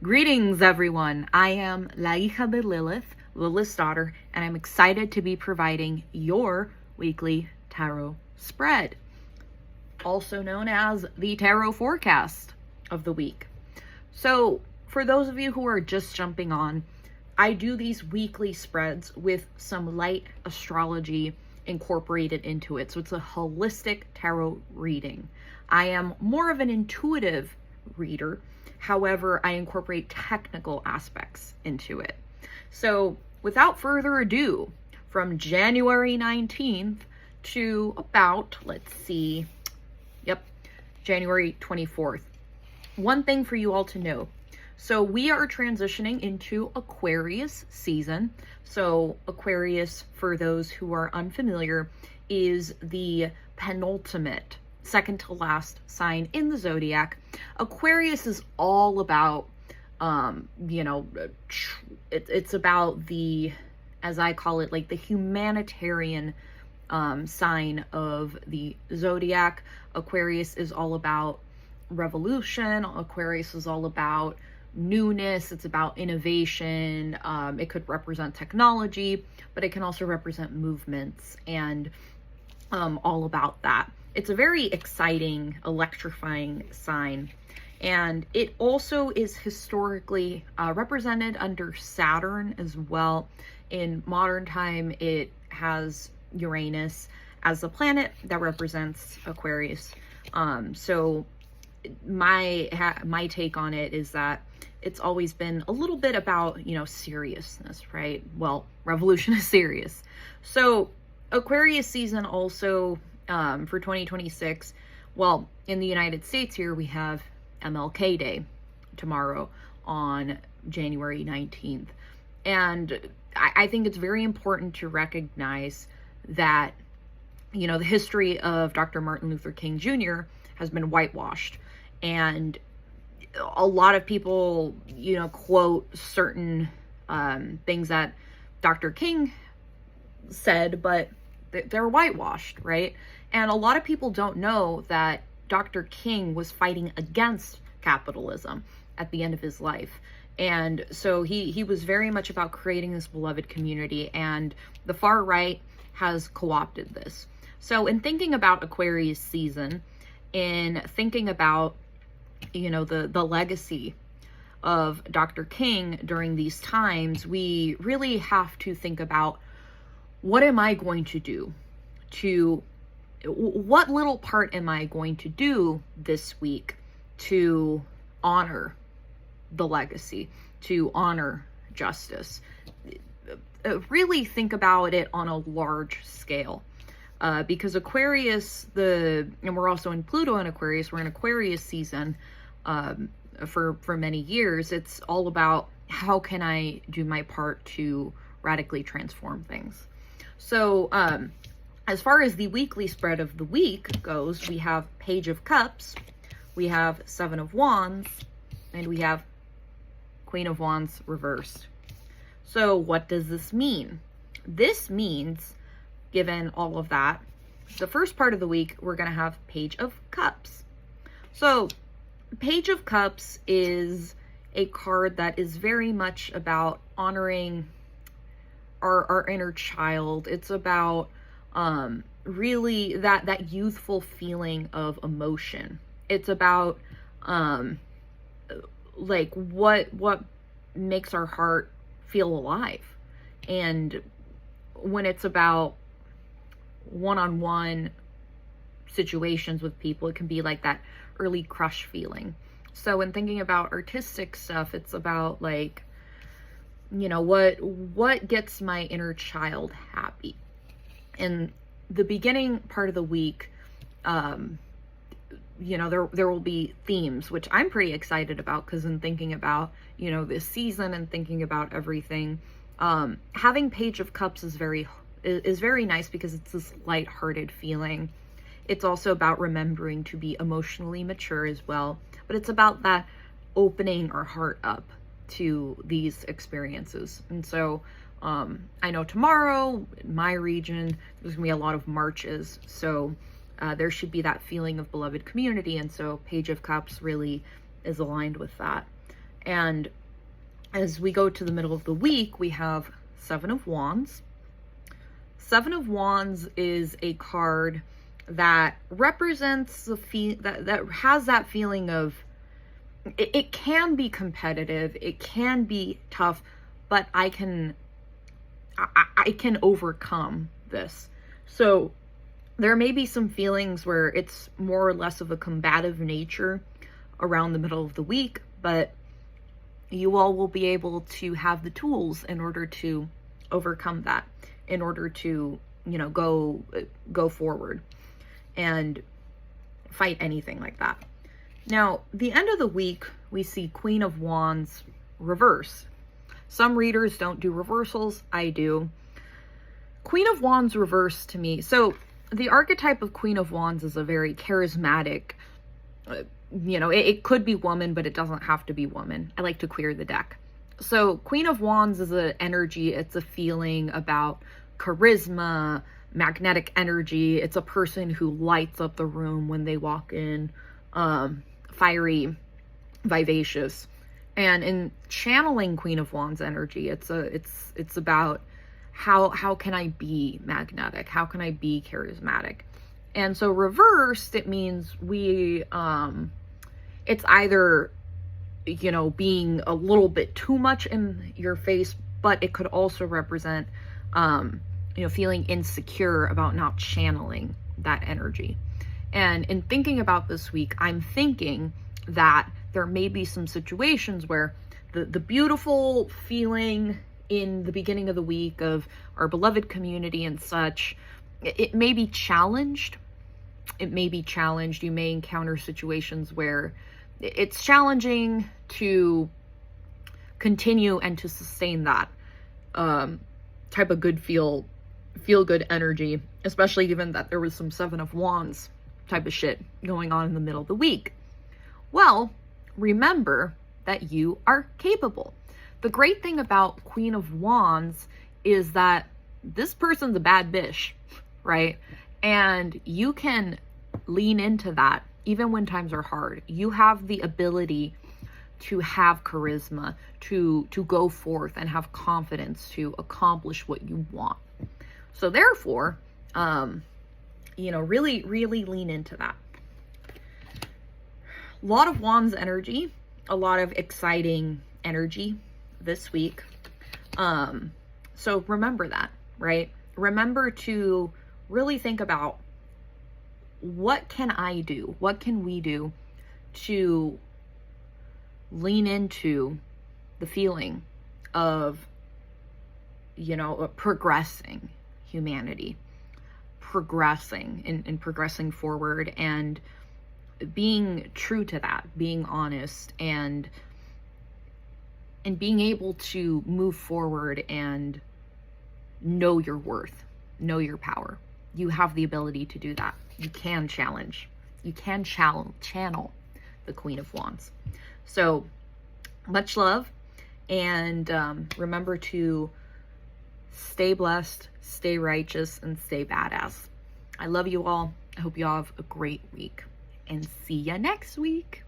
Greetings, everyone. I am La Hija De Lilith, Lilith's daughter, and I'm excited to be providing your weekly tarot spread, also known as the tarot forecast of the week. So, for those of you who are just jumping on, I do these weekly spreads with some light astrology incorporated into it. So it's a holistic tarot reading. I am more of an intuitive reader. However, I incorporate technical aspects into it. So without further ado, from January 19th to about, January 24th. One thing for you all to know. So we are transitioning into Aquarius season. So Aquarius, for those who are unfamiliar, is the penultimate, second to last sign in the zodiac. Aquarius is all about, it's about the, as I call it, like the humanitarian sign of the zodiac. Aquarius is all about revolution. Aquarius is all about newness. It's about innovation. It could represent technology, but it can also represent movements and all about that. It's a very exciting, electrifying sign. And it also is historically represented under Saturn as well. In modern time, it has Uranus as the planet that represents Aquarius. So my take on it is that it's always been a little bit about, seriousness, right? Well, revolution is serious. So Aquarius season also for 2026, well, in the United States here, we have MLK Day tomorrow on January 19th. And I think it's very important to recognize that, the history of Dr. Martin Luther King Jr. has been whitewashed. And a lot of people, quote certain things that Dr. King said, but they're whitewashed, right? And a lot of people don't know that Dr. King was fighting against capitalism at the end of his life. And so he was very much about creating this beloved community, and the far right has co-opted this. So in thinking about Aquarius season, in thinking about, the legacy of Dr. King during these times, we really have to think about, what am I going to do what little part am I going to do this week to honor the legacy, to honor justice? Really think about it on a large scale. Because Aquarius, and we're also in Pluto in Aquarius, we're in Aquarius season for many years. It's all about, how can I do my part to radically transform things? So as far as the weekly spread of the week goes, we have Page of Cups, we have Seven of Wands, and we have Queen of Wands reversed. So what does this mean? This means, given all of that, the first part of the week, we're going to have Page of Cups. So Page of Cups is a card that is very much about honoring our inner child. It's about really that youthful feeling of emotion. It's about like what makes our heart feel alive. And when it's about one-on-one situations with people, it can be like that early crush feeling. So when thinking about artistic stuff, it's about like, what gets my inner child happy. In the beginning part of the week, there will be themes, which I'm pretty excited about, because in thinking about, this season and thinking about everything, having Page of Cups is very nice, because it's this lighthearted feeling. It's also about remembering to be emotionally mature as well, but it's about that opening our heart up to these experiences. And so I know tomorrow in my region, there's gonna be a lot of marches. So there should be that feeling of beloved community. And so Page of Cups really is aligned with that. And as we go to the middle of the week, we have Seven of Wands. Seven of Wands is a card that represents that has that feeling of it can be competitive, it can be tough, but I can overcome this. So there may be some feelings where it's more or less of a combative nature around the middle of the week, but you all will be able to have the tools in order to overcome that, in order to, you know, go forward and fight anything like that. Now, the end of the week, we see Queen of Wands reverse. Some readers don't do reversals. I do. Queen of Wands reverse to me. So the archetype of Queen of Wands is a very charismatic, you know, it could be woman, but it doesn't have to be woman. I like to clear the deck. So Queen of Wands is an energy. It's a feeling about charisma, magnetic energy. It's a person who lights up the room when they walk in, fiery, vivacious. And in channeling Queen of Wands energy, it's about how can I be magnetic? How can I be charismatic? And so reversed, it means it's either, you know, being a little bit too much in your face, but it could also represent, you know, feeling insecure about not channeling that energy. And in thinking about this week, I'm thinking that there may be some situations where the beautiful feeling in the beginning of the week of our beloved community and such, it may be challenged. It may be challenged. You may encounter situations where it's challenging to continue and to sustain that type of good feel good energy, especially given that there was some Seven of Wands type of shit going on in the middle of the week. Well, remember that you are capable. The great thing about Queen of Wands is that this person's a bad bitch, right? And you can lean into that even when times are hard. You have the ability to have charisma, to go forth and have confidence to accomplish what you want. So therefore, you know, really, really lean into that. A lot of Wands energy, a lot of exciting energy this week. So remember that, right? Remember to really think about, what can I do? What can we do to lean into the feeling of, you know, progressing humanity, progressing and progressing forward, and being true to that, being honest, and being able to move forward and know your worth, know your power. You have the ability to do that. You can challenge. You can channel the Queen of Wands. So much love, and remember to stay blessed, stay righteous, and stay badass. I love you all. I hope you all have a great week, and see ya next week.